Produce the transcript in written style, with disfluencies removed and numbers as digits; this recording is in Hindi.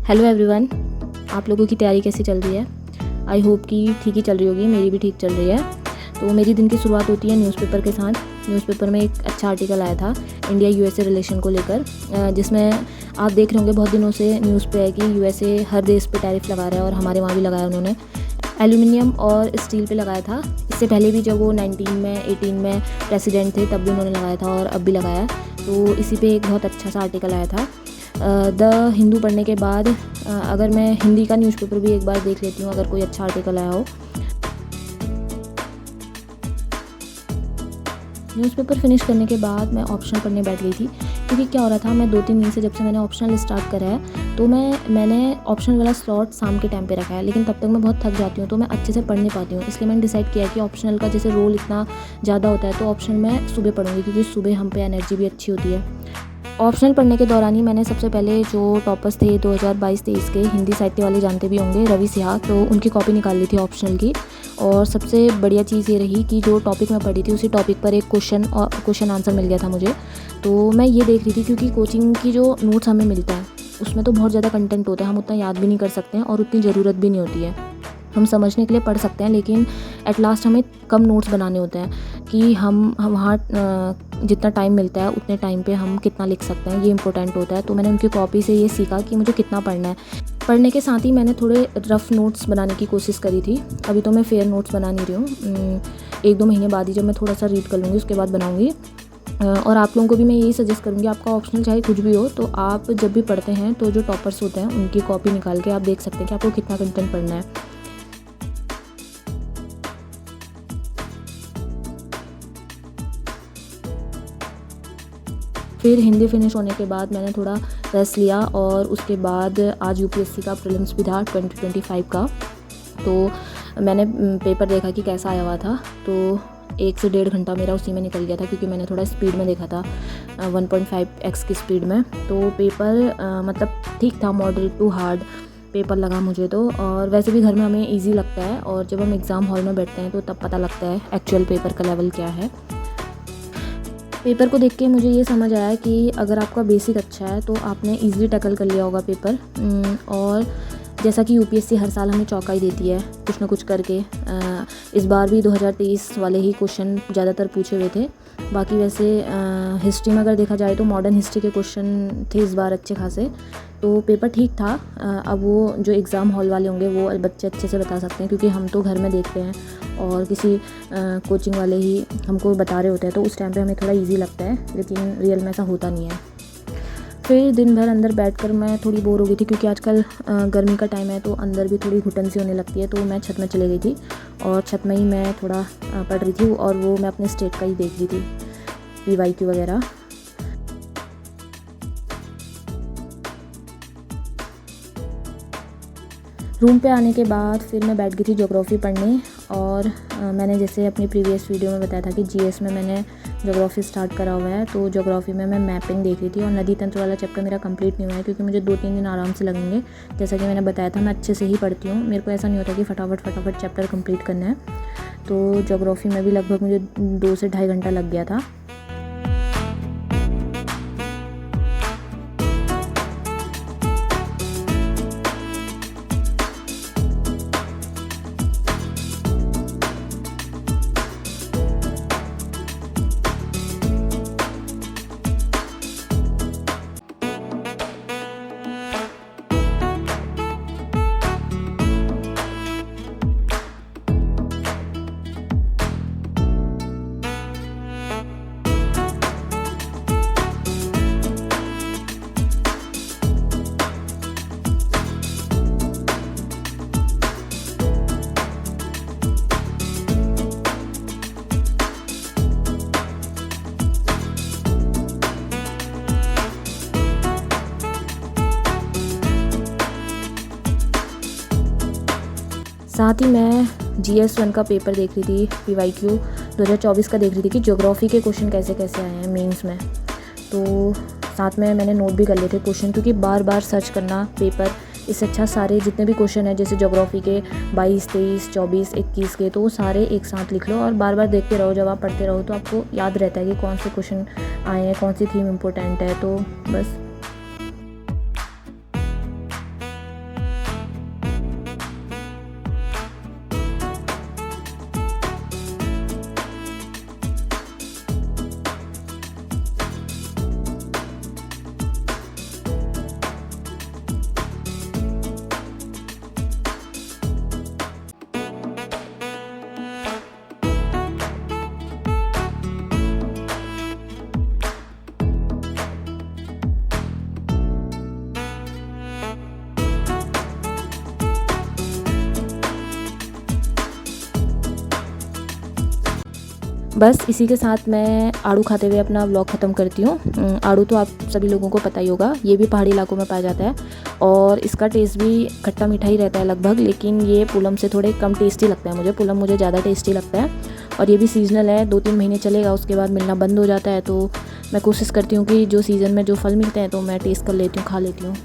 हेलो एवरीवन, आप लोगों की तैयारी कैसी चल रही है? आई होप कि ठीक ही चल रही होगी। मेरी भी ठीक चल रही है। तो मेरी दिन की शुरुआत होती है न्यूज़पेपर के साथ। न्यूज़पेपर में एक अच्छा आर्टिकल आया था इंडिया यूएसए रिलेशन को लेकर, जिसमें आप देख रहे होंगे बहुत दिनों से न्यूज़ पे है कि यूएसए हर देश पे टैरिफ लगा रहा है और हमारे वहाँ भी लगाया उन्होंने। एल्यूमिनियम और स्टील पे लगाया था। इससे पहले भी जब वो 18 में प्रेसिडेंट थे तब भी उन्होंने लगाया था और अब भी लगाया। तो इसी पे एक बहुत अच्छा सा आर्टिकल आया था। द हिंदू पढ़ने के बाद अगर मैं हिंदी का न्यूज़पेपर भी एक बार देख लेती हूँ अगर कोई अच्छा आर्टिकल आया हो। न्यूज़पेपर फिनिश करने के बाद मैं ऑप्शनल पढ़ने बैठ गई थी, क्योंकि क्या हो रहा था, मैं 2-3 दिन से जब से मैंने ऑप्शनल स्टार्ट करा है तो मैंने ऑप्शनल वाला स्लॉट शाम के टाइम पे रखा है, लेकिन तब तक मैं बहुत थक जाती हूँ तो मैं अच्छे से पढ़ नहीं पाती हूँ। इसलिए मैंने डिसाइड किया कि ऑप्शनल का जैसे रोल इतना ज़्यादा होता है तो ऑप्शनल मैं सुबह पढ़ूँगी, क्योंकि सुबह हम पे एनर्जी भी अच्छी होती है। ऑप्शनल पढ़ने के दौरान ही मैंने सबसे पहले जो टॉपर्स थे 2022-23 के हिंदी साहित्य वाले जानते भी होंगे, रवि सिहा, तो उनकी कॉपी निकाल ली थी ऑप्शनल की। और सबसे बढ़िया चीज़ ये रही कि जो टॉपिक मैं पढ़ी थी उसी टॉपिक पर एक क्वेश्चन आंसर मिल गया था मुझे। तो मैं ये देख रही थी, क्योंकि कोचिंग की जो नोट्स हमें मिलता है उसमें तो बहुत ज़्यादा कंटेंट होता है, हम उतना याद भी नहीं कर सकते हैं और उतनी ज़रूरत भी नहीं होती है। हम समझने के लिए पढ़ सकते हैं, लेकिन एट लास्ट हमें कम नोट्स बनाने होते हैं कि हम वहाँ जितना टाइम मिलता है उतने टाइम पे हम कितना लिख सकते हैं, ये इंपॉर्टेंट होता है। तो मैंने उनकी कॉपी से ये सीखा कि मुझे कितना पढ़ना है। पढ़ने के साथ ही मैंने थोड़े रफ़ नोट्स बनाने की कोशिश करी थी। अभी तो मैं फेयर नोट्स बना नहीं रही हूँ, 1-2 महीने बाद ही जब मैं थोड़ा सा रीड कर लूँगी उसके बाद बनाऊँगी। और आप लोगों को भी मैं यही सजेस्ट करूँगी, आपका ऑप्शनल चाहे कुछ भी हो तो आप जब भी पढ़ते हैं तो जो टॉपर्स होते हैं उनकी कॉपी निकाल के आप देख सकते हैं कि आपको कितना कंटेंट पढ़ना है। फिर हिंदी फिनिश होने के बाद मैंने थोड़ा रेस्ट लिया और उसके बाद आज यूपीएससी का प्रीलिम्स भी था 2025 का। तो मैंने पेपर देखा कि कैसा आया हुआ था, तो 1 से 1.5 घंटा मेरा उसी में निकल गया था, क्योंकि मैंने थोड़ा स्पीड में देखा था 1.5x की स्पीड में। तो पेपर मतलब ठीक था, मॉडरेट टू हार्ड पेपर लगा मुझे तो। और वैसे भी घर में हमें इजी लगता है और जब हम एग्ज़ाम हॉल में बैठते हैं तो तब पता लगता है एक्चुअल पेपर का लेवल क्या है। पेपर को देख के मुझे ये समझ आया कि अगर आपका बेसिक अच्छा है तो आपने ईज़िली टैकल कर लिया होगा पेपर। और जैसा कि यूपीएससी हर साल हमें चौंका ही देती है कुछ ना कुछ करके, इस बार भी 2023 वाले ही क्वेश्चन ज़्यादातर पूछे हुए थे। बाकी वैसे हिस्ट्री में अगर देखा जाए तो मॉडर्न हिस्ट्री के क्वेश्चन थे इस बार अच्छे खासे, तो पेपर ठीक था। अब वो जो एग्ज़ाम हॉल वाले होंगे वो बच्चे अच्छे से बता सकते हैं, क्योंकि हम तो घर में देखते हैं और किसी कोचिंग वाले ही हमको बता रहे होते हैं, तो उस टाइम पे हमें थोड़ा इजी लगता है, लेकिन रियल में ऐसा होता नहीं है। फिर दिन भर अंदर बैठकर मैं थोड़ी बोर हो गई थी, क्योंकि आजकल गर्मी का टाइम है तो अंदर भी थोड़ी घुटन सी होने लगती है। तो मैं छत में चले गई थी और छत में ही मैं थोड़ा पढ़ रही थी, और वो मैं अपने स्टेट का ही देख रही थी, PYQ वगैरह। रूम पे आने के बाद फिर मैं बैठ गई थी ज्योग्राफी पढ़ने। और मैंने जैसे अपनी प्रीवियस वीडियो में बताया था कि जीएस में मैंने ज्योग्राफी स्टार्ट करा हुआ है, तो ज्योग्राफी में मैं मैपिंग देख रही थी। और नदी तंत्र वाला चैप्टर मेरा कंप्लीट नहीं हुआ है, क्योंकि मुझे 2-3 दिन आराम से लगेंगे। जैसा कि मैंने बताया था, मैं अच्छे से ही पढ़ती हूँ, मेरे को ऐसा नहीं होता कि फटाफट चैप्टर कंप्लीट करना है। तो ज्योग्राफी में भी लगभग मुझे 2 से 2.5 घंटा लग गया था। साथ ही मैं GS 1 का पेपर देख रही थी, PYQ 2024 का देख रही थी कि ज्योग्राफी के क्वेश्चन कैसे कैसे आए हैं मेंस में। तो साथ में मैंने नोट भी कर लिए थे क्वेश्चन, क्योंकि बार बार सर्च करना पेपर, इससे अच्छा सारे जितने भी क्वेश्चन हैं जैसे ज्योग्राफी के 22, 23, 24, 21 के, तो वो सारे एक साथ लिख लो और बार बार देखते रहो। जब आप पढ़ते रहो तो आपको याद रहता है कि कौन से क्वेश्चन आए हैं, कौन सी थीम इम्पोर्टेंट है। तो बस बस इसी के साथ मैं आड़ू खाते हुए अपना व्लॉग ख़त्म करती हूँ। आड़ू तो आप सभी लोगों को पता ही होगा, ये भी पहाड़ी इलाकों में पाया जाता है और इसका टेस्ट भी खट्टा मीठा ही रहता है लगभग, लेकिन ये पुलम से थोड़े कम टेस्टी लगता है मुझे। पुलम मुझे ज़्यादा टेस्टी लगता है और ये भी सीज़नल है, 2-3 महीने चलेगा, उसके बाद मिलना बंद हो जाता है। तो मैं कोशिश करती हूँ कि जो सीज़न में जो फल मिलते हैं तो मैं टेस्ट कर लेती हूँ, खा लेती हूँ।